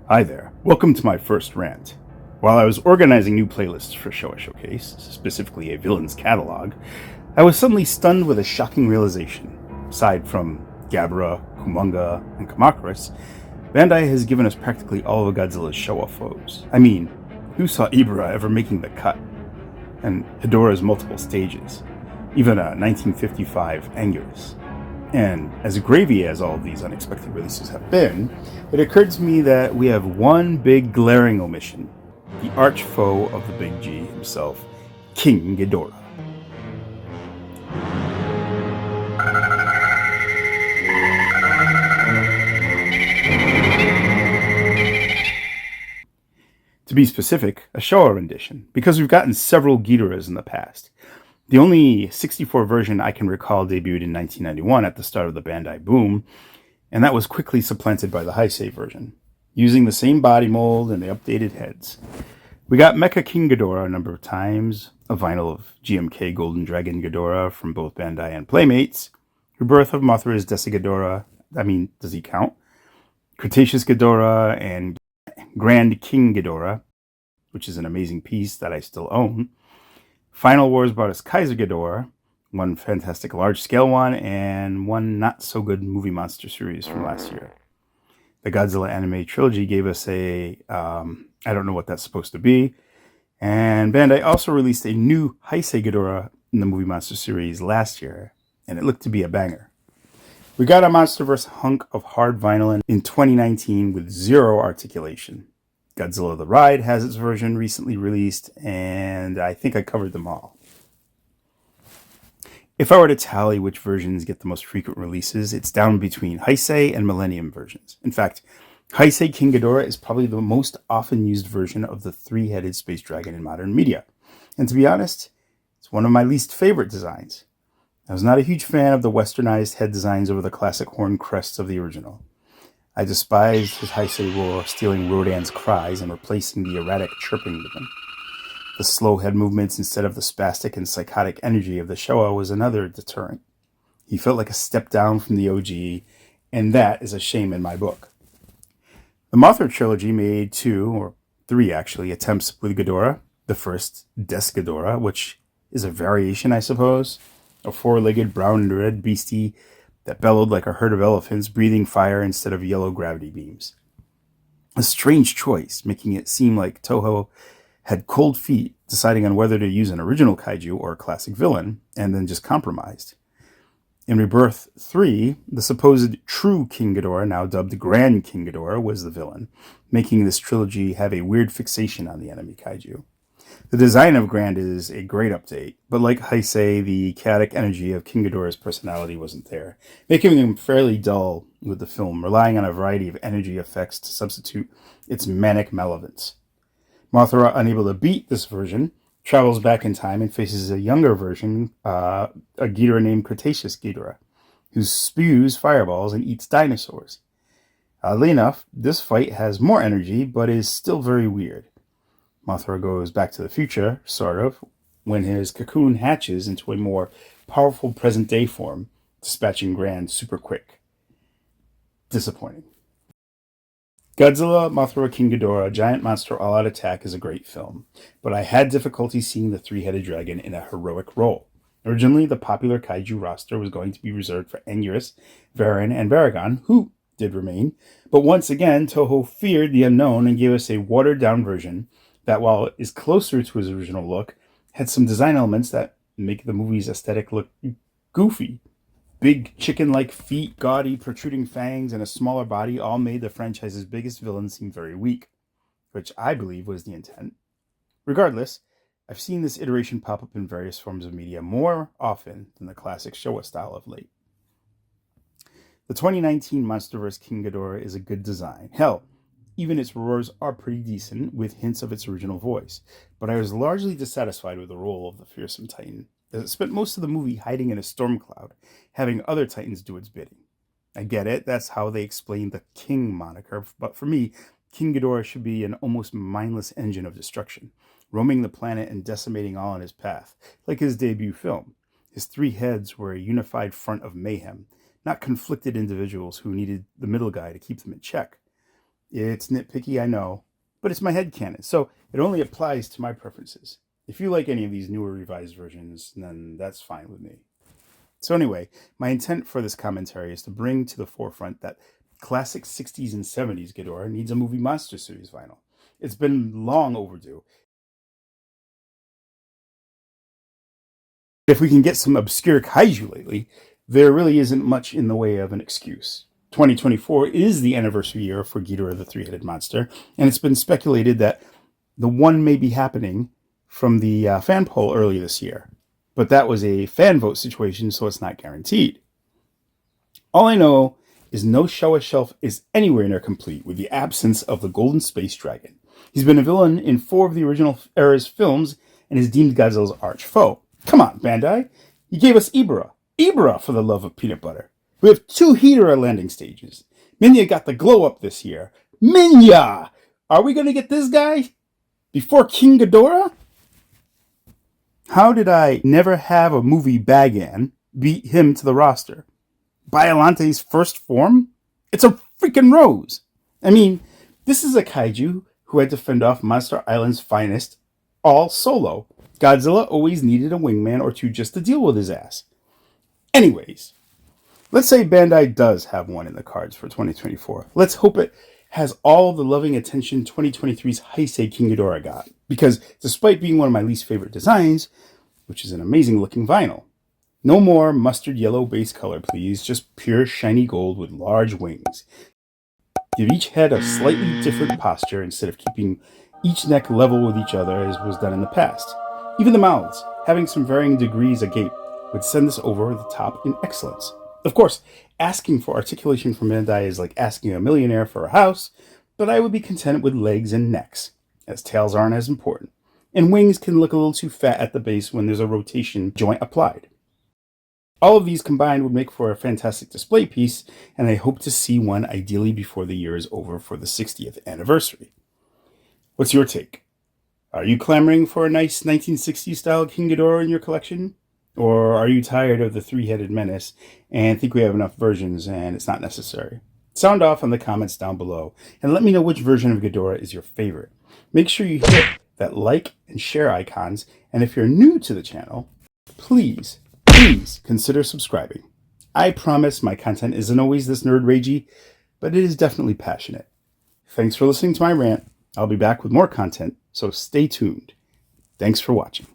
Hi there, welcome to my first rant. While I was organizing new playlists for Showashowcase, specifically a villains catalog, I was suddenly stunned with a shocking realization. Aside from Gabra, Kumonga, and Kamakuris, Bandai has given us practically all of Godzilla's Showa foes. I mean, who saw Ibara ever making the cut? And Hedorah's multiple stages, even a 1955 Anguirus. And as gravy as all of these unexpected releases have been, it occurred to me that we have one big glaring omission: the arch foe of the Big G himself, King Ghidorah. To be specific, a Showa rendition, because we've gotten several Ghidorahs in the past. The only 64 version I can recall debuted in 1991 at the start of the Bandai boom, and that was quickly supplanted by the Heisei version, using the same body mold and the updated heads. We got Mecha King Ghidorah a number of times, a vinyl of GMK Golden Dragon Ghidorah from both Bandai and Playmates, Rebirth of Mothra's Destroyallmonsters, does he count? Cretaceous Ghidorah and Grand King Ghidorah, which is an amazing piece that I still own. Final Wars brought us Kaiser Ghidorah, one fantastic large-scale one, and one not-so-good movie monster series from last year. The Godzilla anime trilogy gave us I don't know what that's supposed to be, and Bandai also released a new Heisei Ghidorah in the movie monster series last year, and it looked to be a banger. We got a MonsterVerse hunk of hard vinyl in 2019 with zero articulation. Godzilla the Ride has its version recently released, and I think I covered them all. If I were to tally which versions get the most frequent releases, it's down between Heisei and Millennium versions. In fact, Heisei King Ghidorah is probably the most often used version of the three-headed space dragon in modern media. And to be honest, it's one of my least favorite designs. I was not a huge fan of the westernized head designs over the classic horn crests of the original. I despised his Heisei roar, stealing Rodan's cries and replacing the erratic chirping with them. The slow head movements instead of the spastic and psychotic energy of the Showa was another deterrent. He felt like a step down from the OG, and that is a shame in my book. The Mothra trilogy made 2, or 3 actually, attempts with Ghidorah. The first, Ghidorah, which is a variation, I suppose, a four-legged brown and red beastie that bellowed like a herd of elephants, breathing fire instead of yellow gravity beams. A strange choice, making it seem like Toho had cold feet deciding on whether to use an original kaiju or a classic villain, and then just compromised. In Rebirth 3, the supposed true King Ghidorah, now dubbed Grand King Ghidorah, was the villain, making this trilogy have a weird fixation on the enemy kaiju. The design of Grand is a great update, but like Heisei, the chaotic energy of King Ghidorah's personality wasn't there, making him fairly dull with the film, relying on a variety of energy effects to substitute its manic malevolence. Mothra, unable to beat this version, travels back in time and faces a younger version, a Ghidorah named Cretaceous Ghidorah, who spews fireballs and eats dinosaurs. Oddly enough, this fight has more energy, but is still very weird. Mothra goes back to the future, sort of, when his cocoon hatches into a more powerful present-day form, dispatching Grand super quick. Disappointing. Godzilla, Mothra, King Ghidorah, Giant Monster All-Out Attack is a great film, but I had difficulty seeing the three-headed dragon in a heroic role. Originally, the popular kaiju roster was going to be reserved for Anguirus, Varan, and Baragon, who did remain, but once again, Toho feared the unknown and gave us a watered-down version that, while it is closer to his original look, had some design elements that make the movie's aesthetic look goofy. Big chicken-like feet, gaudy protruding fangs, and a smaller body all made the franchise's biggest villain seem very weak, which I believe was the intent. Regardless, I've seen this iteration pop up in various forms of media more often than the classic Showa style of late. The 2019 MonsterVerse King Ghidorah is a good design. Hell, even its roars are pretty decent, with hints of its original voice, but I was largely dissatisfied with the role of the fearsome titan, as it spent most of the movie hiding in a storm cloud, having other titans do its bidding. I get it, that's how they explain the King moniker, but for me, King Ghidorah should be an almost mindless engine of destruction, roaming the planet and decimating all in his path, like his debut film. His 3 heads were a unified front of mayhem, not conflicted individuals who needed the middle guy to keep them in check. It's nitpicky, I know, but it's my headcanon, so it only applies to my preferences. If you like any of these newer revised versions, then that's fine with me. So anyway, my intent for this commentary is to bring to the forefront that classic 60s and 70s Ghidorah needs a movie monster series vinyl. It's been long overdue. If we can get some obscure kaiju lately, there really isn't much in the way of an excuse. 2024 is the anniversary year for Ghidorah the Three-Headed Monster, and it's been speculated that the one may be happening from the fan poll early this year. But that was a fan vote situation, so it's not guaranteed. All I know is no Showa shelf is anywhere near complete with the absence of the Golden Space Dragon. He's been a villain in 4 of the original era's films and is deemed Godzilla's arch foe. Come on, Bandai. You gave us Ibra. Ibra, for the love of peanut butter. We have 2 Ghidorah landing stages. Minya got the glow up this year. Minya! Are we going to get this guy before King Ghidorah? How did I never have a movie Bagan beat him to the roster? Biolante's first form? It's a freaking rose. I mean, this is a kaiju who had to fend off Monster Island's finest all solo. Godzilla always needed a wingman or 2 just to deal with his ass. Anyways, let's say Bandai does have one in the cards for 2024. Let's hope it has all the loving attention 2023's Heisei King Ghidorah got. Because despite being one of my least favorite designs, which is an amazing looking vinyl, no more mustard yellow base color, please. Just pure shiny gold with large wings. Give each head a slightly different posture instead of keeping each neck level with each other as was done in the past. Even the mouths, having some varying degrees agape, would send this over the top in excellence. Of course, asking for articulation from Bandai is like asking a millionaire for a house, but I would be content with legs and necks, as tails aren't as important. And wings can look a little too fat at the base when there's a rotation joint applied. All of these combined would make for a fantastic display piece, and I hope to see one ideally before the year is over for the 60th anniversary. What's your take? Are you clamoring for a nice 1960s style King Ghidorah in your collection? Or are you tired of the 3-headed menace and think we have enough versions and it's not necessary? Sound off in the comments down below and let me know which version of Ghidorah is your favorite. Make sure you hit that like and share icons, and if you're new to the channel, please consider subscribing. I promise my content isn't always this nerd ragey, but it is definitely passionate. Thanks for listening to my rant. I'll be back with more content, so stay tuned. Thanks for watching.